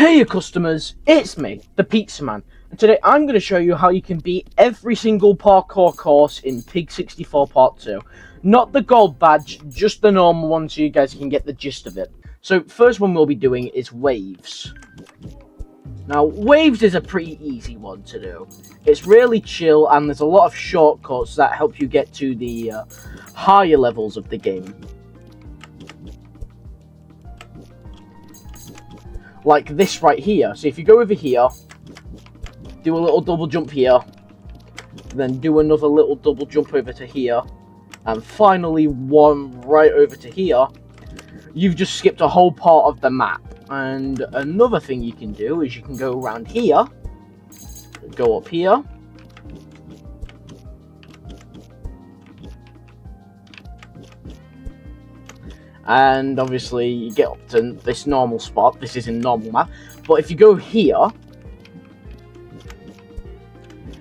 Hey customers, it's me, the Pizza Man, and today I'm going to show you how you can beat every single parkour course in PIG-64 Part 2. Not the gold badge, just the normal one so you guys can get the gist of it. So first one we'll be doing is waves. Now waves is a pretty easy one to do. It's really chill and there's a lot of shortcuts that help you get to the higher levels of the game. Like this right here. So if you go over here, do a little double jump here, then do another little double jump over to here, and finally one right over to here, you've just skipped a whole part of the map. And another thing you can do is you can go around here, go up here, and obviously you get up to this normal spot. This is in normal map, but if you go here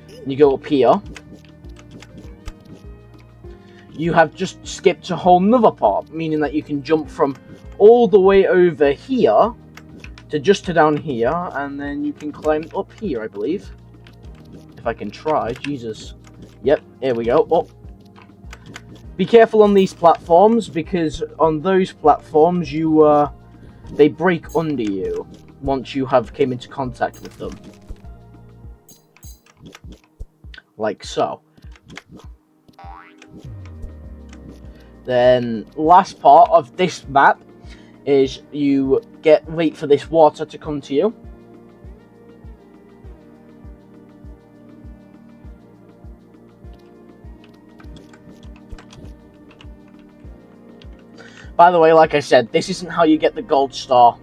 and you go up here, you have just skipped a whole nother part, meaning that you can jump from all the way over here to just to down here, and then you can climb up here, I believe, if I can try. Jesus, yep, here we go. Up. Be careful on these platforms, because on those platforms they break under you once you have came into contact with them. Like so. Then last part of this map is you wait for this water to come to you. By the way, like I said, this isn't how you get the gold star.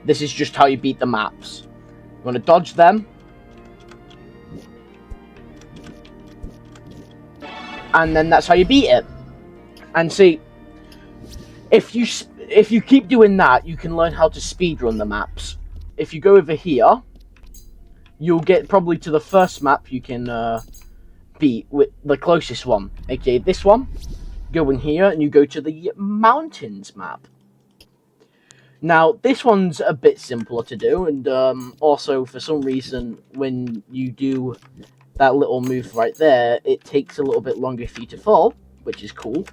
This is just how you beat the maps. You want to dodge them. And then that's how you beat it. And see, if you keep doing that, you can learn how to speedrun the maps. If you go over here, you'll get probably to the first map you can beat with the closest one, aka this one. Go in here and you go to the mountains map. Now this one's a bit simpler to do, and also for some reason when you do that little move right there, it takes a little bit longer for you to fall, which is cool.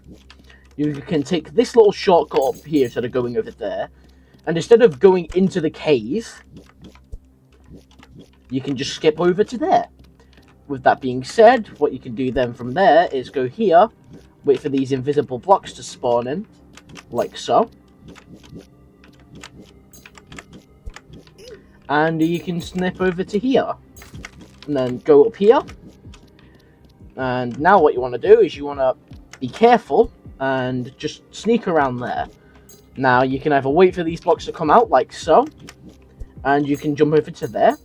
You can take this little shortcut up here instead of going over there, and instead of going into the cave, you can just skip over to there. With that being said, what you can do then from there is go here, wait for these invisible blocks to spawn in, like so. And you can snip over to here. And then go up here. And now what you want to do is you want to be careful and just sneak around there. Now you can either wait for these blocks to come out, like so. And you can jump over to there.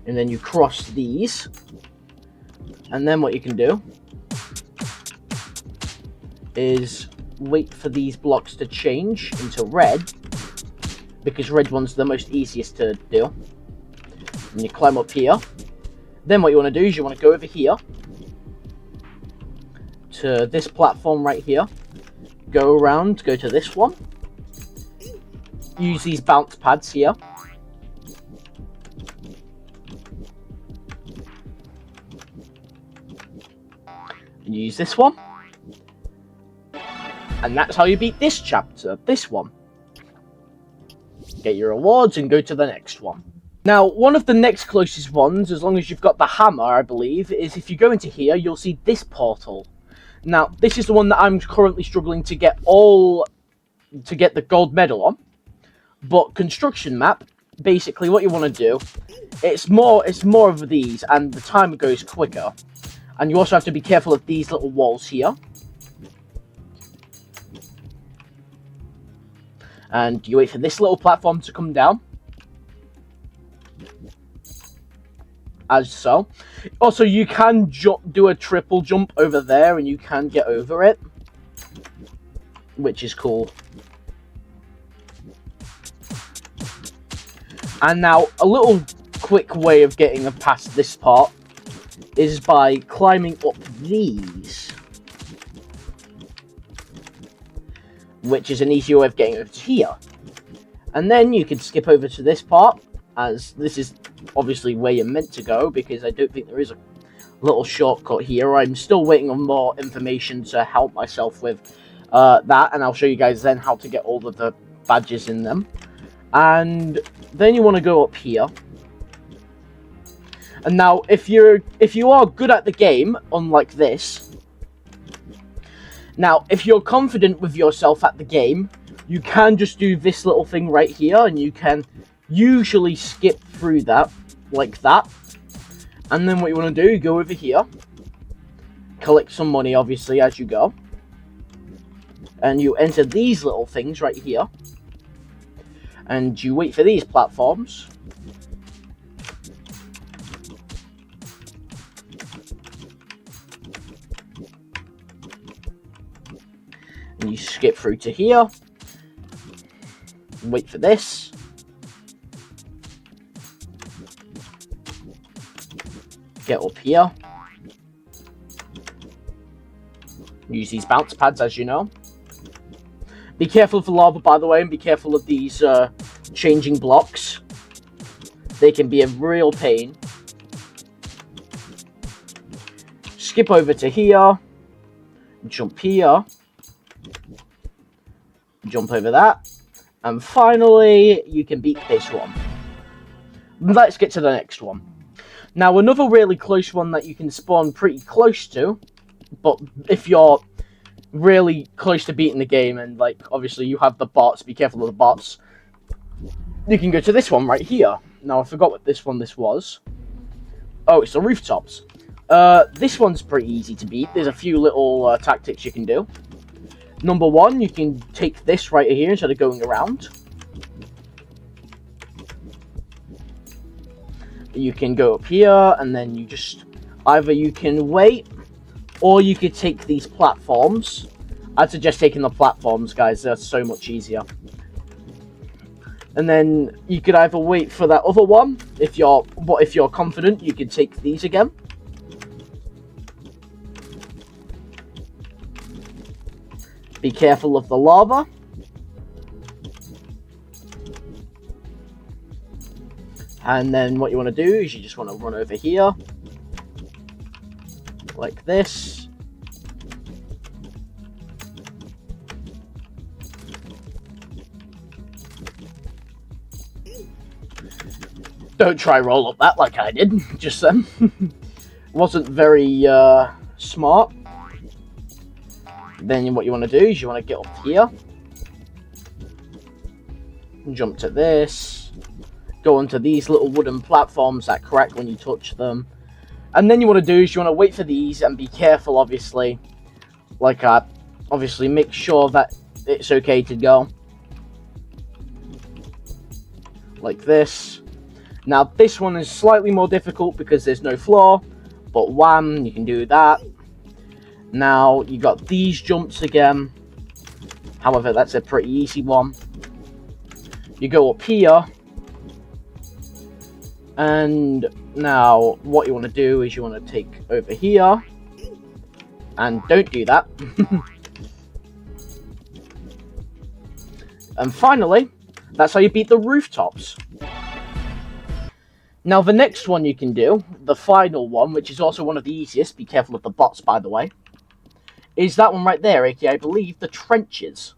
And then you cross these. And then what you can do is wait for these blocks to change into red, because red one's the most easiest to do. And you climb up here. Then what you want to do is you want to go over here to this platform right here, go around, go to this one, use these bounce pads here, and use this one. And that's how you beat this chapter, this one. Get your rewards and go to the next one. Now, one of the next closest ones, as long as you've got the hammer, I believe, is if you go into here, you'll see this portal. Now, this is the one that I'm currently struggling to get the gold medal on. But construction map, basically what you want to do, it's more of these, and the timer goes quicker. And you also have to be careful of these little walls here. And you wait for this little platform to come down. As so. Also, you can do a triple jump over there, and you can get over it, which is cool. And now, a little quick way of getting past this part is by climbing up these. which is an easier way of getting over to here. And then you can skip over to this part, as this is obviously where you're meant to go, because I don't think there is a little shortcut here. I'm still waiting on more information to help myself with that, and I'll show you guys then how to get all of the badges in them. And then you want to go up here. And now, if you are good at the game, unlike this, now if you're confident with yourself at the game, you can just do this little thing right here, and you can usually skip through that like that. And then what you want to do, go over here, collect some money obviously as you go, and you enter these little things right here, and you wait for these platforms. And you skip through to here, wait for this, get up here, use these bounce pads as you know. Be careful of the lava, by the way, and be careful of these changing blocks. They can be a real pain. Skip over to here, jump here, jump over that, and finally you can beat this one. Let's get to the next one. Now, another really close one that you can spawn pretty close to, but if you're really close to beating the game, and like obviously you have the bots, be careful of the bots, you can go to this one right here. Now I forgot what this was. Oh, it's the rooftops. This one's pretty easy to beat. There's a few little tactics you can do. Number one, you can take this right here instead of going around. You can go up here, and then you just either you can wait, or you could take these platforms. I'd suggest taking the platforms, guys. They're so much easier. And then you could either wait for that other one. If you're confident, you could take these again. Be careful of the lava. And then what you want to do is you just want to run over here. Like this. Don't try roll up that like I did just then. Wasn't very smart. Then what you want to do is you want to get up here. Jump to this. Go onto these little wooden platforms that crack when you touch them. And then you want to do is you want to wait for these and be careful, obviously. Like obviously make sure that it's okay to go. Like this. Now this one is slightly more difficult because there's no floor. But wham, you can do that. Now you got these jumps again. However, that's a pretty easy one. You go up here. And now what you want to do is you want to take over here. And don't do that. And finally, that's how you beat the rooftops. Now the next one you can do, the final one, which is also one of the easiest, be careful of the bots by the way, is that one right there, aka I believe the trenches.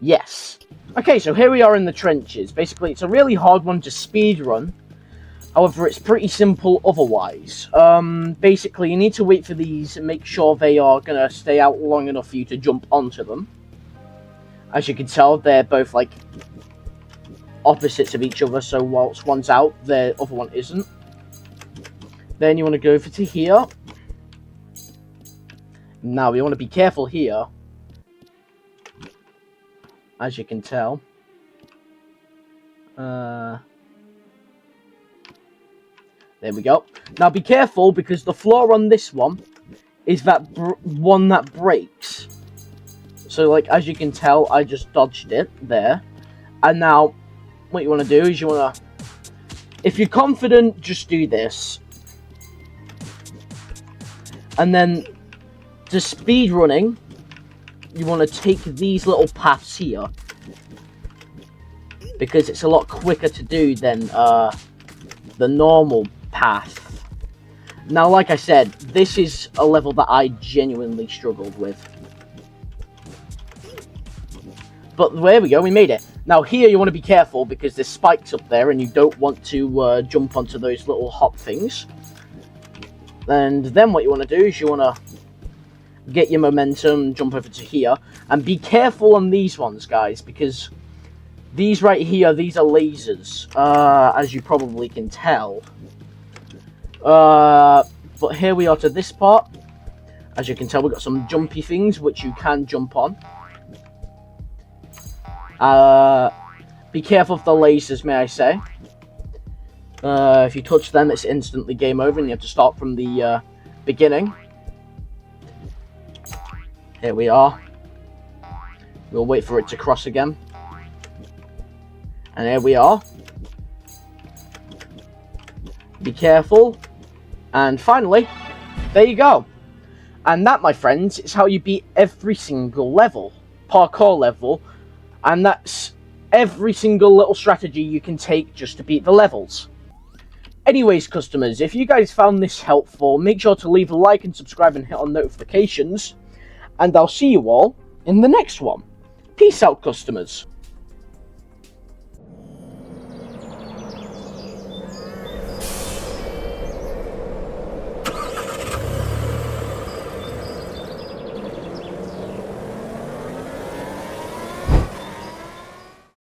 Yes. Okay, so here we are in the trenches. Basically, it's a really hard one to speedrun. However, it's pretty simple otherwise. Basically, you need to wait for these and make sure they are going to stay out long enough for you to jump onto them. As you can tell, they're both, like, opposites of each other. So, whilst one's out, the other one isn't. Then you want to go over to here. Now, we want to be careful here. As you can tell. There we go. Now be careful because the floor on this one is that one that breaks. So like as you can tell, I just dodged it there. And now what you want to do is you want to, if you're confident, just do this. And then to speed running, you want to take these little paths here, because it's a lot quicker to do than the normal path. Now, like I said, this is a level that I genuinely struggled with. But there we go, we made it. Now here you want to be careful because there's spikes up there and you don't want to jump onto those little hop things. And then what you want to do is you want to get your momentum, jump over to here. And be careful on these ones, guys, because these right here, these are lasers, as you probably can tell. But here we are to this part. As you can tell, we've got some jumpy things which you can jump on. Be careful of the lasers, may I say. If you touch them, it's instantly game over and you have to start from the beginning. Here we are. We'll wait for it to cross again. And here we are. Be careful. And finally, there you go. And that, my friends, is how you beat every single level. Parkour level. And that's every single little strategy you can take just to beat the levels. Anyways, customers, if you guys found this helpful, make sure to leave a like and subscribe and hit on notifications. And I'll see you all in the next one. Peace out, customers.